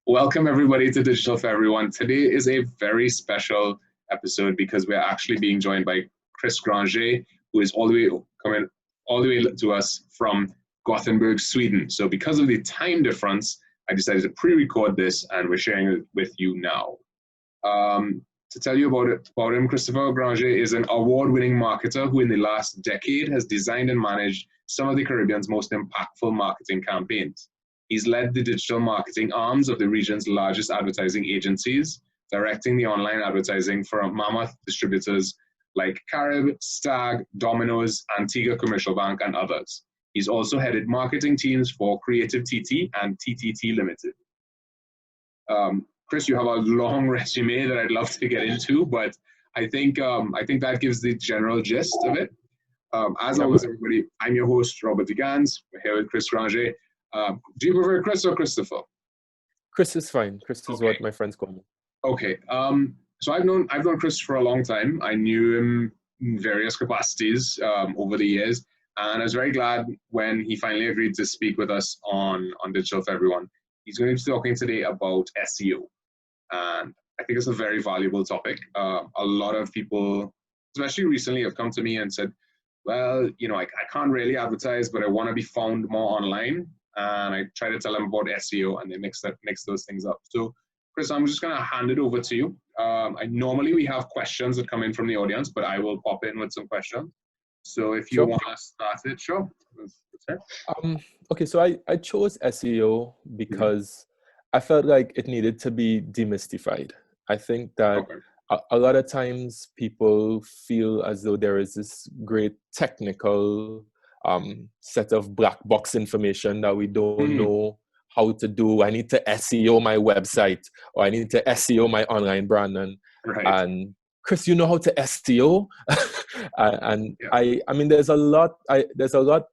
Welcome everybody to Digital for Everyone. Today is a very special episode because we're actually being joined by Chris Granger, who is coming all the way to us from Gothenburg, Sweden. So because of the time difference, I decided to pre-record this and we're sharing it with you now. To tell you about him, Kristofer Granger is an award-winning marketer who in the last decade has designed and managed some of the Caribbean's most impactful marketing campaigns. He's led the digital marketing arms of the region's largest advertising agencies, directing the online advertising for mammoth distributors like Carib, Stag, Domino, Antigua Commercial Bank, and others. He's also headed marketing teams for Creative TT and TTT Limited. Chris, you have a long resume that I'd love to get into, but I think that gives the general gist of it. As always, everybody, I'm your host, Robert Gannes. We're here with Chris Granger. Do you prefer Chris or Kristofer? Chris is fine. Chris is what my friends call me. Okay. So I've known Chris for a long time. I knew him in various capacities over the years, and I was very glad when he finally agreed to speak with us on Digital for Everyone. He's going to be talking today about SEO, and I think it's a very valuable topic. A lot of people, especially recently, have come to me and said, well, I can't really advertise, but I want to be found more online. And I try to tell them about SEO, and they mix those things up. So, Chris, I'm just going to hand it over to you. Normally we have questions that come in from the audience, but I will pop in with some questions. So if you want to start it, sure. Okay, so I chose SEO because I felt like it needed to be demystified. I think that a lot of times people feel as though there is this great technical set of black box information that we don't know how to do. I need to SEO my website, or I need to SEO my online brand. And Chris, you know how to SEO? I mean, there's a lot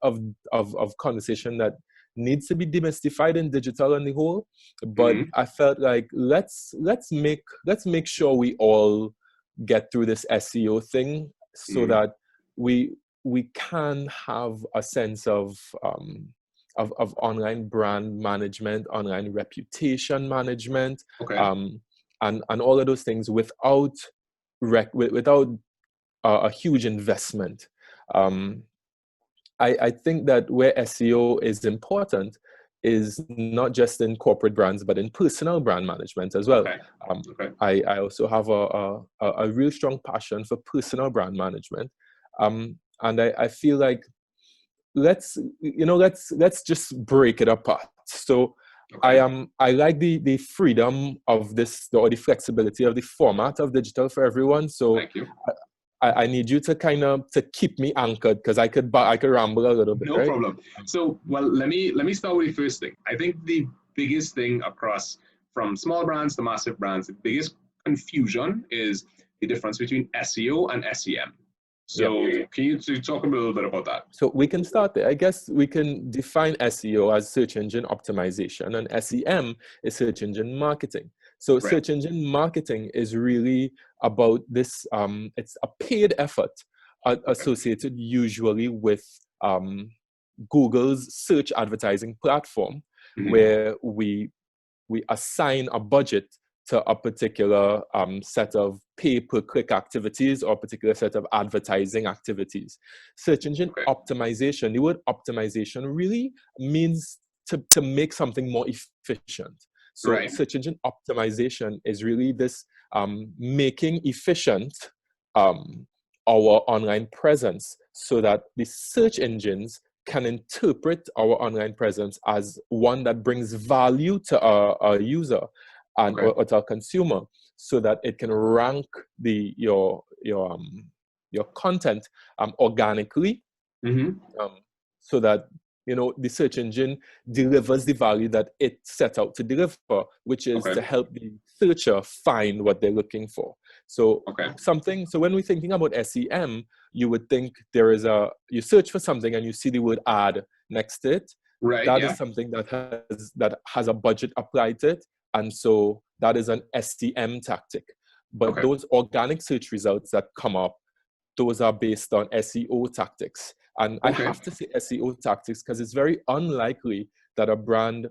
of conversation that needs to be demystified in digital on the whole. But I felt like let's make sure we all get through this SEO thing so that we can have a sense of online brand management, online reputation management, and all of those things without a huge investment. I think that where SEO is important is not just in corporate brands, but in personal brand management as well. I also have a real strong passion for personal brand management. And I feel like let's just break it apart. So I like the freedom of this, or the flexibility of the format of Digital for Everyone. So thank you. I need you to keep me anchored, because I could ramble a little bit. No problem. So let me start with the first thing. I think the biggest thing across from small brands to massive brands, the biggest confusion is the difference between SEO and SEM. So can you talk a little bit about that? So we can start there. I guess we can define SEO as search engine optimization, and SEM is search engine marketing. So search engine marketing is really about this, it's a paid effort associated usually with Google's search advertising platform, where we assign a budget to a particular set of pay-per-click activities or a particular set of advertising activities. Search engine optimization, the word optimization really means to make something more efficient. So search engine optimization is really this making efficient our online presence, so that the search engines can interpret our online presence as one that brings value to our user and or to our consumer, so that it can rank your content organically, so that the search engine delivers the value that it set out to deliver, which is to help the searcher find what they're looking for. So so when we're thinking about SEM, you would think you search for something and you see the word ad next to it. That is something that has a budget applied to it. And so that is an SEM tactic. But those organic search results that come up, those are based on SEO tactics. And I have to say SEO tactics because it's very unlikely that a brand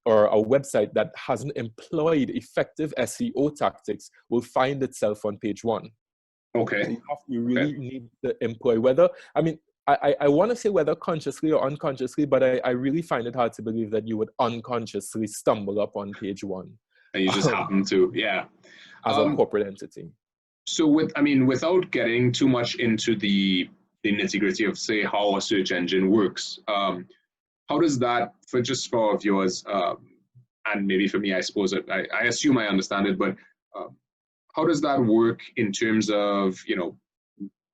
or a website that hasn't employed effective SEO tactics will find itself on page one. Okay. So you really need to employ I want to say whether consciously or unconsciously, but I really find it hard to believe that you would unconsciously stumble up on page one. And you just happen to, as a corporate entity. So without getting too much into the nitty-gritty of, say, how a search engine works, how does that, for our viewers, and maybe for me, I suppose, I assume I understand it, but how does that work in terms of,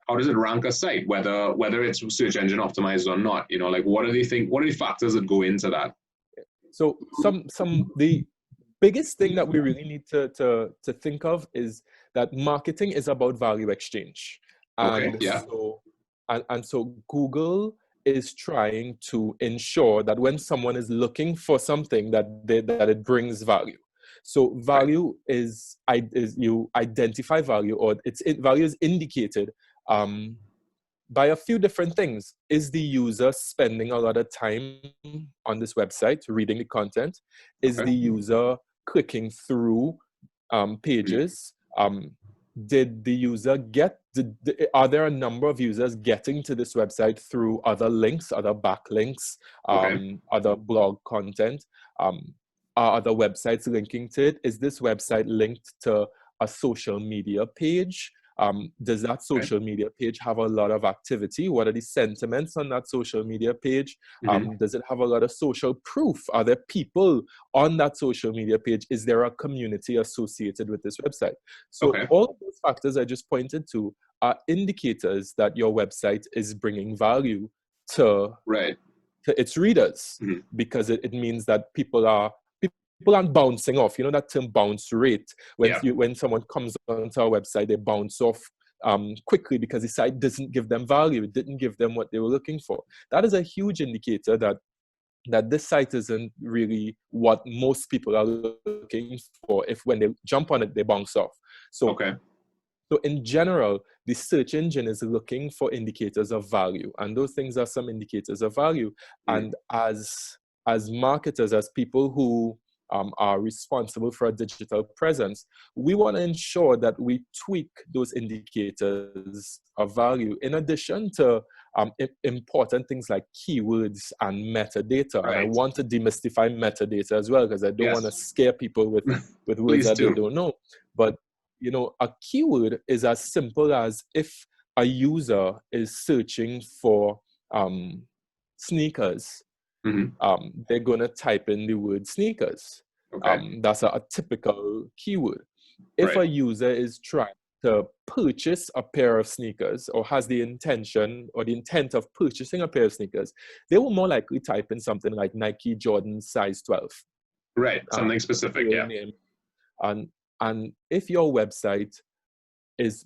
how does it rank a site, whether it's search engine optimized or not? What are the factors that go into that? So the biggest thing that we really need to think of is that marketing is about value exchange. And so Google is trying to ensure that when someone is looking for something that it brings value. So value is you identify value, or value is indicated by a few different things. Is the user spending a lot of time on this website reading the content? Is the user clicking through pages? Did the user are there a number of users getting to this website through other links, other backlinks, other blog content? Are other websites linking to it? Is this website linked to a social media page? Does that social media page have a lot of activity? What are the sentiments on that social media page? Does it have a lot of social proof? Are there people on that social media page? Is there a community associated with this website? So all of those factors I just pointed to are indicators that your website is bringing value to its readers, because it means that people aren't bouncing off. You know that term bounce rate? When someone comes onto our website, they bounce off quickly because the site doesn't give them value. It didn't give them what they were looking for. That is a huge indicator that this site isn't really what most people are looking for. If when they jump on it, they bounce off. So in general, the search engine is looking for indicators of value, and those things are some indicators of value. And as marketers, as people who are responsible for a digital presence, we want to ensure that we tweak those indicators of value in addition to important things like keywords and metadata. And I want to demystify metadata as well, because I don't want to scare people with words that they don't know. But a keyword is as simple as, if a user is searching for sneakers, they're going to type in the word sneakers. That's a typical keyword. If a user is trying to purchase a pair of sneakers, or has the intention or the intent of purchasing a pair of sneakers, they will more likely type in something like Nike Jordan size 12. Something specific, And if your website is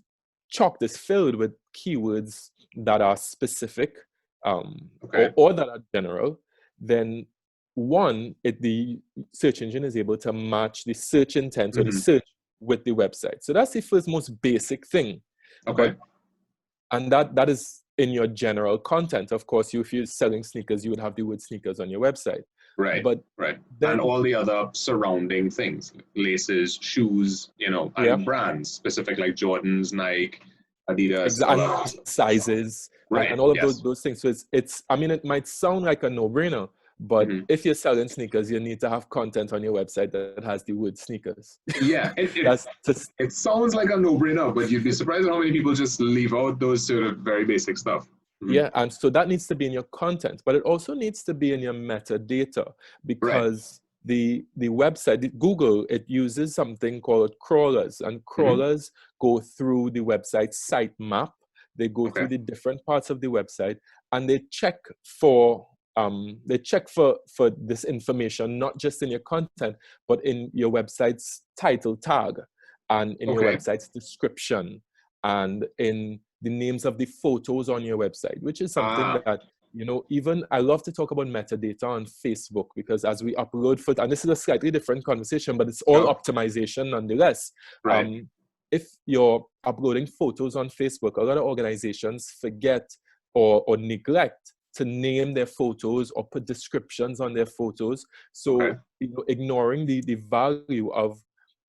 filled with keywords that are specific, or that are general, then the search engine is able to match the search intent or the search with the website. So that's the first most basic thing. And that is in your general content. Of course, if you're selling sneakers, you would have the word sneakers on your website. And all the other surrounding things, laces, shoes, and brands specific, like Jordans, Nike, Adidas, and sizes, and all of those things. So it's it might sound like a no-brainer, but if you're selling sneakers, you need to have content on your website that has the word sneakers. It sounds like a no-brainer, but you'd be surprised at how many people just leave out those sort of very basic stuff. And so that needs to be in your content, but it also needs to be in your metadata, because the website, Google, it uses something called crawlers, and crawlers go through the website sitemap. They go through the different parts of the website, and they check for this information, not just in your content, but in your website's title tag, and in your website's description, and in the names of the photos on your website, which is something that, even I love to talk about metadata on Facebook, because as we upload and this is a slightly different conversation, but it's all optimization nonetheless. If you're uploading photos on Facebook, a lot of organizations forget or neglect to name their photos or put descriptions on their photos. So ignoring the value of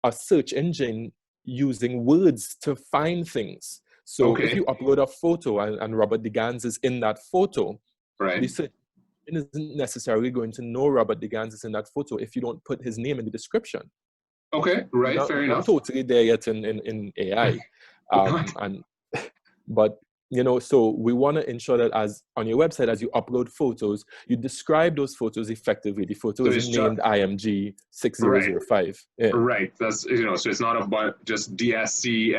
a search engine using words to find things. So if you upload a photo and Robert De Gannes is in that photo, the search engine isn't necessarily going to know Robert De Gannes is in that photo if you don't put his name in the description. Fair enough. Totally there yet in AI. But so we want to ensure that as on your website, as you upload photos, you describe those photos effectively. The photo is named IMG 6005. Right. That's so it's not about just DSC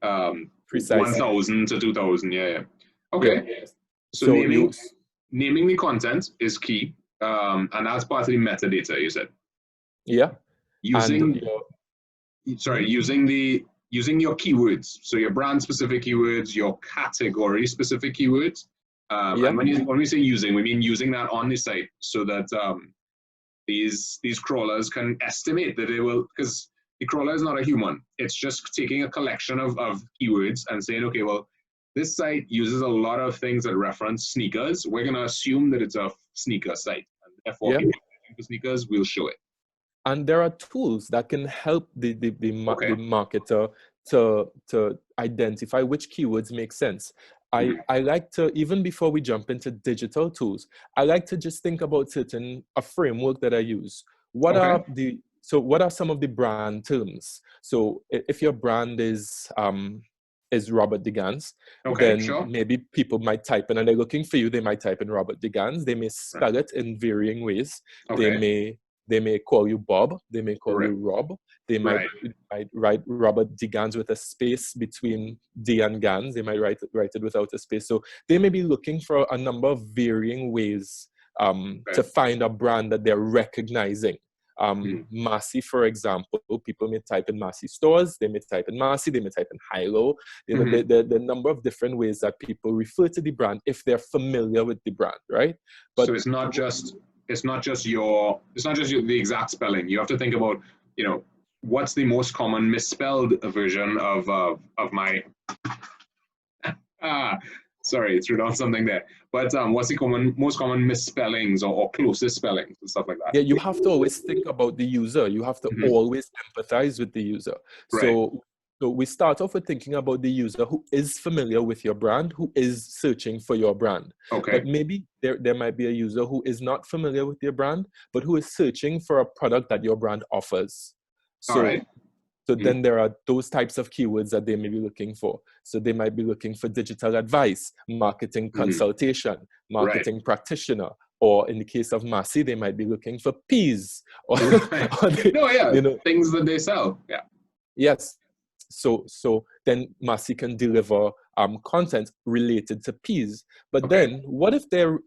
1000 to 2000. Okay. So naming the content is key, and that's part of the metadata. You said. Yeah. Using your keywords, so your brand specific keywords, your category specific keywords. And when we say using, we mean using that on the site so that these crawlers can estimate that they will, because the crawler is not a human. It's just taking a collection of keywords and saying, okay, well, this site uses a lot of things that reference sneakers. We're going to assume that it's a sneaker site. And therefore, if you're looking for sneakers, we'll show it. And there are tools that can help the marketer to identify which keywords make sense. I like to, even before we jump into digital tools, I like to just think about a framework that I use. What are some of the brand terms? So if your brand is Robert De Gannes, then maybe people might type in, and they're looking for you, they might type in Robert De Gannes. They may spell it in varying ways. They may call you Bob. They may call you Rob. They might write Robert De Gannes with a space between D and Gannes. They might write it without a space. So they may be looking for a number of varying ways to find a brand that they're recognizing. Massey, for example, people may type in Massey stores. They may type in Massey. They may type in high-low. The number of different ways that people refer to the brand if they're familiar with the brand, right? But so it's not just the exact spelling. You have to think about, what's the most common misspelled version of my sorry, threw down something there. But what's the most common misspellings or closest spellings and stuff like that? Yeah, you have to always think about the user. You have to always empathize with the user. So we start off with thinking about the user who is familiar with your brand, who is searching for your brand. But maybe there might be a user who is not familiar with your brand, but who is searching for a product that your brand offers. So then there are those types of keywords that they may be looking for. So they might be looking for digital advice, marketing consultation, marketing practitioner, or in the case of Massey, they might be looking for peas. Or things that they sell. Yeah. Yes. So then Massey can deliver content related to peas. But then what if they're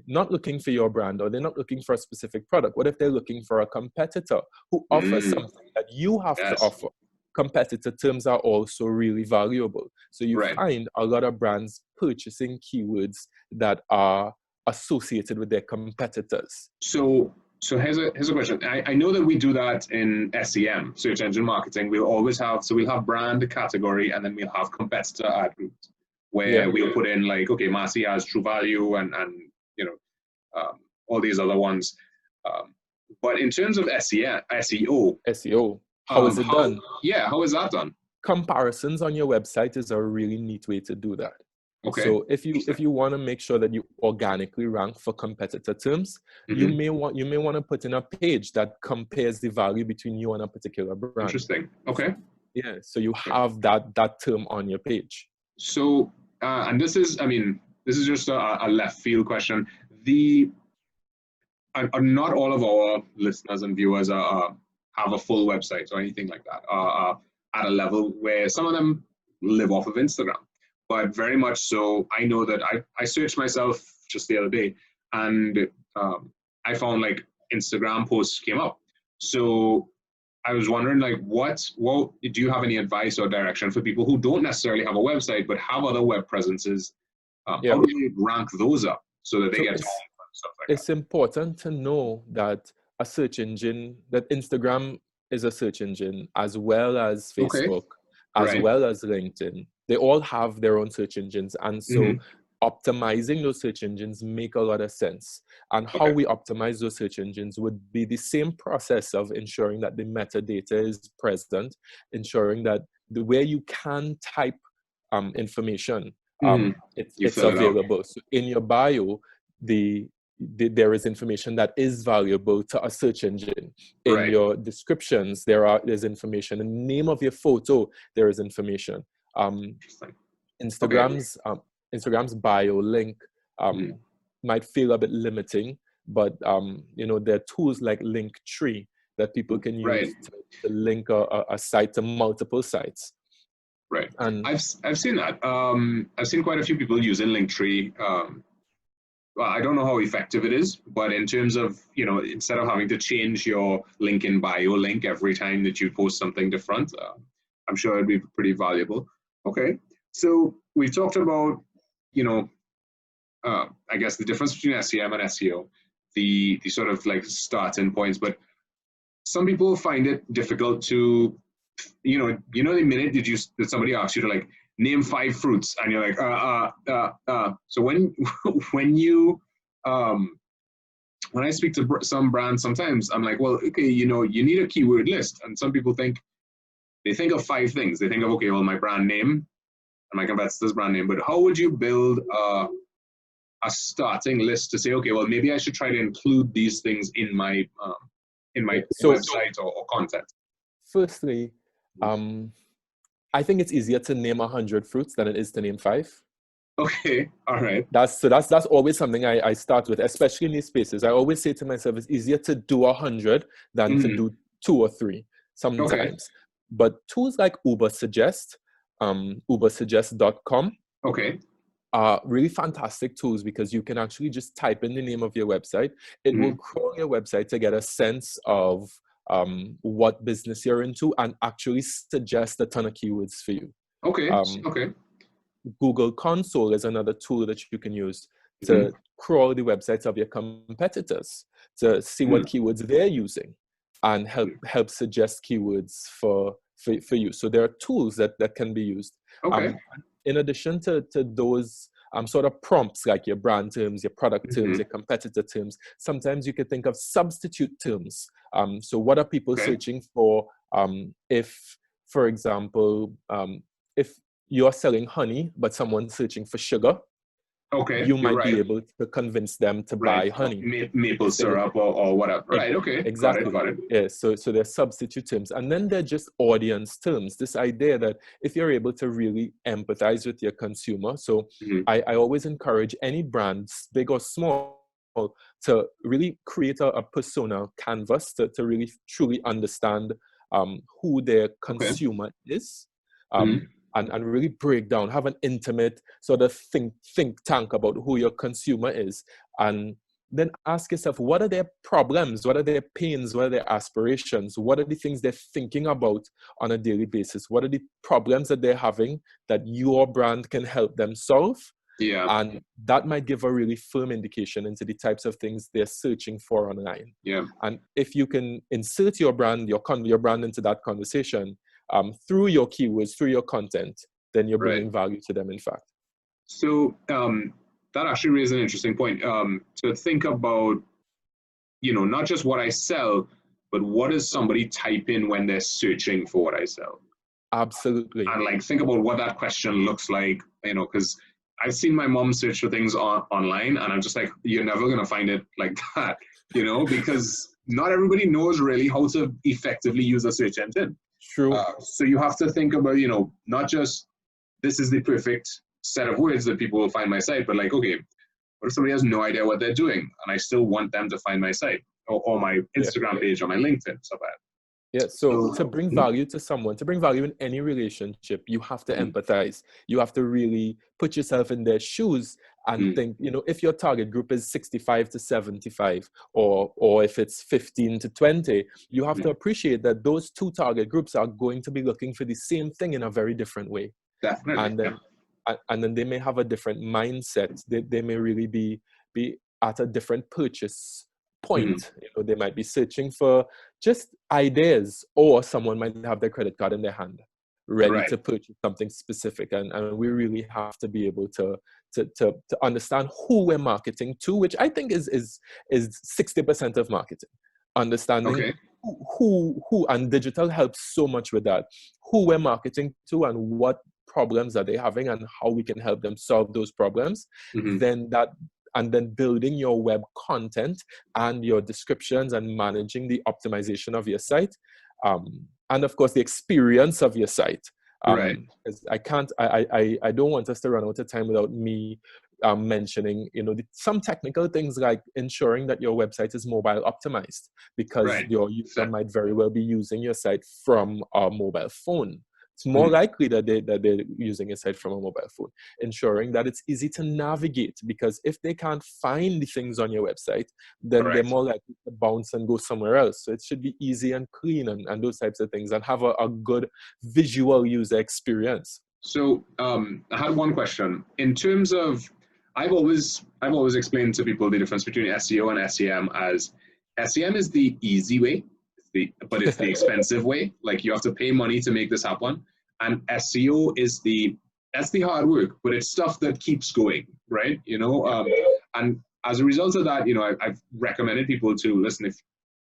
not looking for your brand, or they're not looking for a specific product? What if they're looking for a competitor who offers something that you have to offer? Competitor terms are also really valuable. So you find a lot of brands purchasing keywords that are associated with their competitors. So here's a question. I know that we do that in SEM, search engine marketing. We'll have brand, category, and then we'll have competitor ad groups where we'll put in like, okay, Massey has True Value and all these other ones. But in terms of SEO, how is it done? Yeah, how is that done? Comparisons on your website is a really neat way to do that. So if you want to make sure that you organically rank for competitor terms, you may want to put in a page that compares the value between you and a particular brand. Interesting. Okay. Yeah. So you have that term on your page. So and this is just a left field question. Not all of our listeners and viewers have a full website or anything like that. At a level where some of them live off of Instagram. But very much so, I know that I searched myself just the other day, and I found like Instagram posts came up. So I was wondering, like, what do you have any advice or direction for people who don't necessarily have a website but have other web presences? How do they rank those up so that they get stuff like that? It's important to know that a search engine, that Instagram is a search engine, as well as Facebook, as well as LinkedIn. They all have their own search engines. And so optimizing those search engines make a lot of sense. And how Okay. we optimize those search engines would be the same process of ensuring that the metadata is present, ensuring that the way you can type information, You it's fill it out. available. So in your bio, there is information that is valuable to a search engine. In Right. your descriptions, there's information. In the name of your photo, there is information. Interesting. Okay. Instagram's bio link might feel a bit limiting, but there are tools like Linktree that people can Right. use to link a site to multiple sites. Right. And I've seen that. I've seen quite a few people using Linktree. Well, I don't know how effective it is, but in terms of, instead of having to change your link in bio link every time that you post something different, I'm sure it'd be pretty valuable. Okay. So we've talked about, I guess the difference between SEM and SEO, the sort of like starting points, but some people find it difficult to, the minute that somebody asks you to like name 5 fruits and you're like, so when when I speak to some brands, sometimes I'm like, well, okay, you need a keyword list. And some people think of 5 things. They think of, okay, well, my brand name and my competitor's brand name, but how would you build a starting list to say, okay, well, maybe I should try to include these things in my website or content? Firstly, I think it's easier to name 100 fruits than it is to name 5. Okay, all right. That's always something I start with, especially in these spaces. I always say to myself, it's easier to do 100 than to do 2 or 3 sometimes. Okay. But tools like Ubersuggest, ubersuggest.com, okay, are really fantastic tools because you can actually just type in the name of your website. It will crawl your website to get a sense of what business you're into and actually suggest a ton of keywords for you. Okay. Okay. Google Console is another tool that you can use to crawl the websites of your competitors to see what keywords they're using and help suggest keywords for you. So there are tools that can be used. Okay. In addition to those sort of prompts like your brand terms, your product terms, your competitor terms, sometimes you could think of substitute terms. So what are people searching for if, for example, if you're selling honey, but someone's searching for sugar, you might be able to convince them to buy honey. Maple syrup or whatever. Right, okay. Exactly. Got it. Yeah, so they're substitute terms. And then they're just audience terms. This idea that if you're able to really empathize with your consumer. So I always encourage any brands, big or small, to really create a persona canvas to really truly understand who their consumer is. And really break down, have an intimate sort of think tank about who your consumer is. And then ask yourself, what are their problems? What are their pains? What are their aspirations? What are the things they're thinking about on a daily basis? What are the problems that they're having that your brand can help them solve? Yeah. And that might give a really firm indication into the types of things they're searching for online. Yeah. And if you can insert your brand, your brand into that conversation, through your keywords, through your content, then you're bringing value to them, in fact. So that actually raises an interesting point. To think about, not just what I sell, but what does somebody type in when they're searching for what I sell? Absolutely. And like think about what that question looks like, because I've seen my mom search for things online, and I'm just like, you're never going to find it like that, because not everybody knows really how to effectively use a search engine. True. So you have to think about, not just this is the perfect set of words that people will find my site, but like, okay, what if somebody has no idea what they're doing and I still want them to find my site or my Instagram page or my LinkedIn, stuff like that. Yeah, so to bring value to someone, to bring value in any relationship, you have to empathize. You have to really put yourself in their shoes and think, if your target group is 65 to 75 or if it's 15 to 20, you have to appreciate that those two target groups are going to be looking for the same thing in a very different way. Definitely. And then they may have a different mindset. They may really be at a different purchase point. They might be searching for just ideas, or someone might have their credit card in their hand, ready to purchase something specific. And we really have to be able to understand who we're marketing to, which I think is 60% of marketing. Understanding who, and digital helps so much with that. Who we're marketing to and what problems are they having and how we can help them solve those problems. Then building your web content and your descriptions and managing the optimization of your site. And of course the experience of your site. I don't want us to run out of time without me mentioning, some technical things like ensuring that your website is mobile optimized, because your user might very well be using your site from a mobile phone. It's more likely that they're using a site from a mobile phone. Ensuring that it's easy to navigate, because if they can't find the things on your website, then they're more likely to bounce and go somewhere else. So it should be easy and clean and those types of things, and have a good visual user experience. So I had one question. In terms of, I've always explained to people the difference between SEO and SEM as SEM is the easy way, but it's the expensive way. Like, you have to pay money to make this happen. And SEO is that's the hard work, but it's stuff that keeps going, right? And as a result of that, I've recommended people to listen. If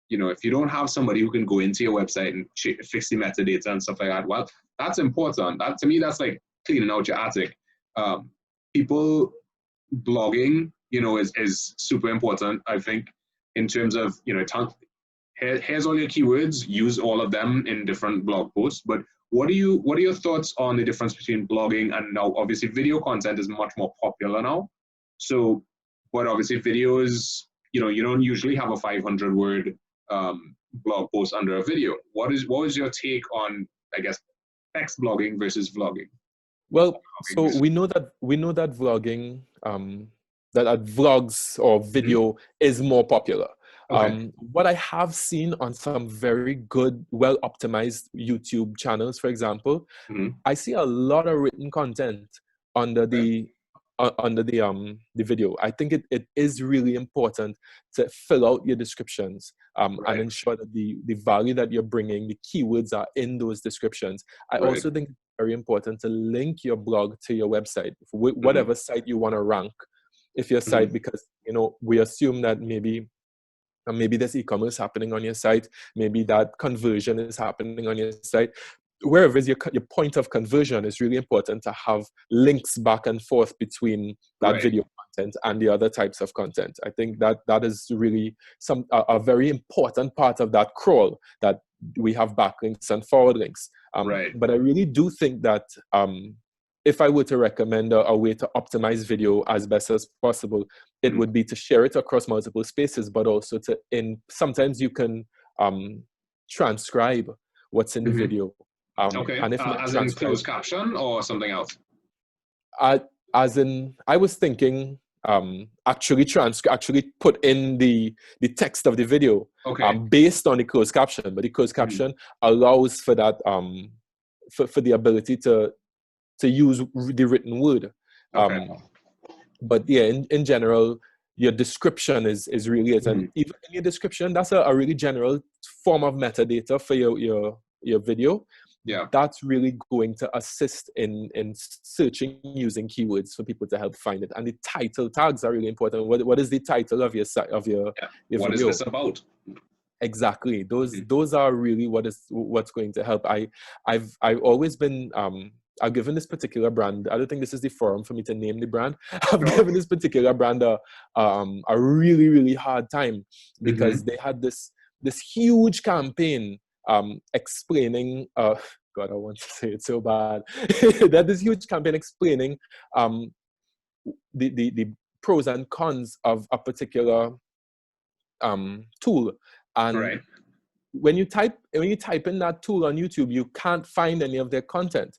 you don't have somebody who can go into your website and fix the metadata and stuff like that, well, that's important. That, to me, that's like cleaning out your attic. People blogging, is super important. I think in terms of, here's all your keywords, use all of them in different blog posts. But what are your thoughts on the difference between blogging and now obviously video content is much more popular now. So, but obviously videos, you don't usually have a 500 word blog post under a video. What is your take on, I guess, text blogging versus vlogging? Well, so we know that vlogging, that vlogs or video is more popular. What I have seen on some very good, well-optimized YouTube channels, for example, I see a lot of written content under the video. I think it is really important to fill out your descriptions and ensure that the value that you're bringing, the keywords are in those descriptions. I also think it's very important to link your blog to your website, whatever site you want to rank. If your site, because we assume that maybe there's e-commerce happening on your site, maybe that conversion is happening on your site. Wherever is your point of conversion, is really important to have links back and forth between that video content and the other types of content. I think that is really a very important part of that crawl, that we have backlinks and forward links. But I really do think that if I were to recommend a way to optimize video as best as possible, it would be to share it across multiple spaces, but also sometimes you can transcribe what's in the video. And if as in closed caption or something else? As in, I was thinking actually put in the text of the video based on the closed caption, but the closed caption allows for that for the ability to use the written word. But yeah, in general, your description is really it. And even in your description, that's a really general form of metadata for your video. Yeah, that's really going to assist in searching using keywords for people to help find it. And the title tags are really important. What is the title of your site, of your video? What is this about? Exactly. Those are really what's going to help. I've always been I've given this particular brand, I don't think this is the forum for me to name the brand. I've given this particular brand a really, really hard time, because they had this huge campaign explaining, God, I want to say it so bad. They had this huge campaign explaining the pros and cons of a particular tool. And when you type in that tool on YouTube, you can't find any of their content.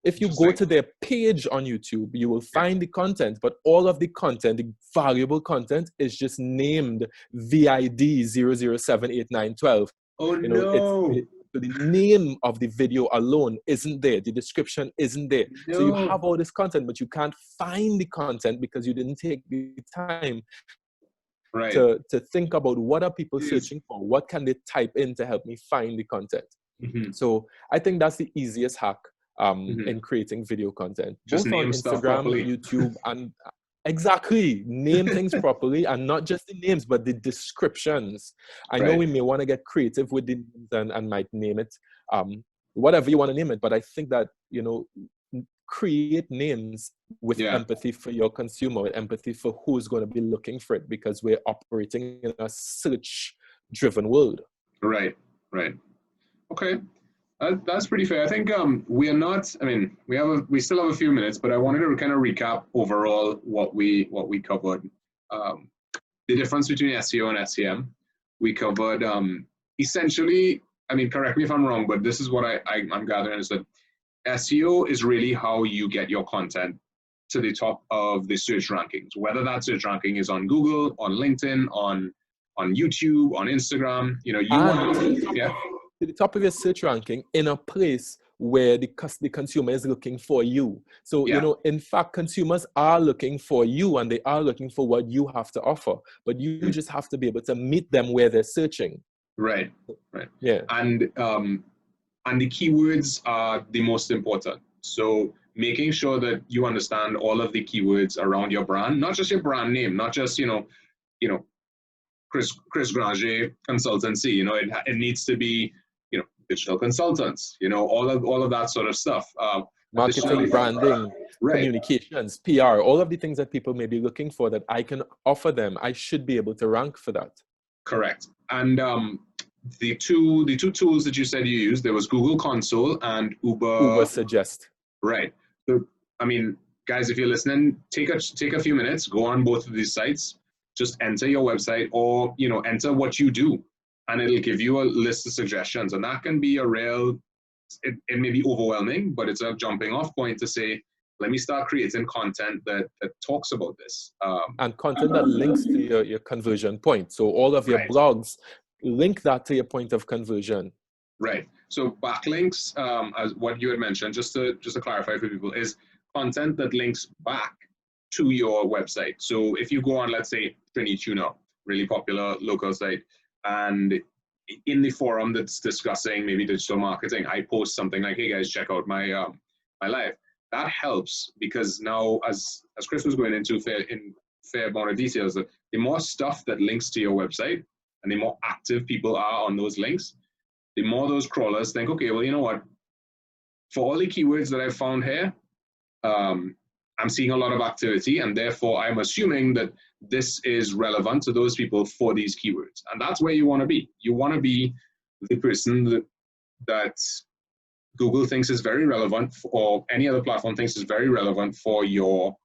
If you go to their page on YouTube, you will find the content, but all of the content, the valuable content, is just named VID 0078912. Oh, no. The name of the video alone isn't there. The description isn't there. No. So you have all this content, but you can't find the content because you didn't take the time to think about what are people searching for? What can they type in to help me find the content? So I think that's the easiest hack in creating video content, just both on name stuff Instagram, properly. YouTube, and exactly, name things properly, and not just the names, but the descriptions. I know we may want to get creative with the names and might name it whatever you want to name it, but I think that, create names with empathy for your consumer, with empathy for who's going to be looking for it, because we're operating in a search-driven world. Right. Okay. That's pretty fair. I think we are not. I mean, we still have a few minutes, but I wanted to kind of recap overall what we covered. The difference between SEO and SEM. We covered essentially. I mean, correct me if I'm wrong, but this is what I'm gathering is that SEO is really how you get your content to the top of the search rankings. Whether that search ranking is on Google, on LinkedIn, on YouTube, on Instagram. You want to the top of your search ranking in a place where the consumer is looking for you. So, in fact, consumers are looking for you, and they are looking for what you have to offer, but you just have to be able to meet them where they're searching. Right. Yeah. And the keywords are the most important. So making sure that you understand all of the keywords around your brand, not just your brand name, not just, Chris Granger consultancy, it needs to be, digital consultants, all of that sort of stuff. Marketing, branding, communications, PR, all of the things that people may be looking for that I can offer them. I should be able to rank for that. Correct. And the two tools that you said you used, there was Google Console and Uber Suggest. Right. So, I mean, guys, if you're listening, take a few minutes, go on both of these sites, just enter your website, or enter what you do, and it'll give you a list of suggestions. And that can be it may be overwhelming, but it's a jumping off point to say, let me start creating content that talks about this. And content that links to your conversion point. So all of your blogs, link that to your point of conversion. Right. So backlinks, as what you had mentioned, just to clarify for people, is content that links back to your website. So if you go on, let's say, TriniTuner, really popular local site, and in the forum that's discussing maybe digital marketing, I post something like, hey guys, check out my my live. That helps, because now, as Chris was going into fair amount of details, that the more stuff that links to your website and the more active people are on those links, the more those crawlers think, okay, well, you know what? For all the keywords that I've found here, I'm seeing a lot of activity, and therefore I'm assuming that this is relevant to those people for these keywords. And that's where you want to be. You want to be the person that Google thinks is very relevant, or any other platform thinks is very relevant for your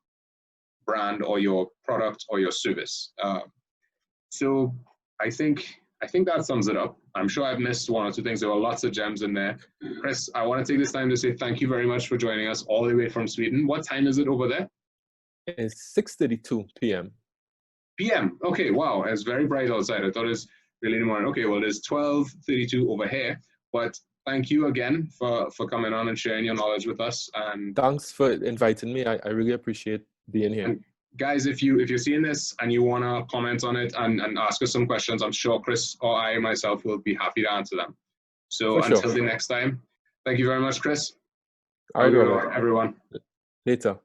brand or your product or your service. So I think that sums it up. I'm sure I've missed one or two things. There were lots of gems in there. Chris, I want to take this time to say thank you very much for joining us all the way from Sweden. What time is it over there? It's 6:32 p.m. PM. Okay, wow. It's very bright outside. I thought it was really in the morning. Okay, well, it's 12:32 over here. But thank you again for coming on and sharing your knowledge with us. And thanks for inviting me. I really appreciate being here. And guys, if you're seeing this and you want to comment on it and ask us some questions, I'm sure Chris or I myself will be happy to answer them. So until the next time, thank you very much, Chris. All right, everyone. Later.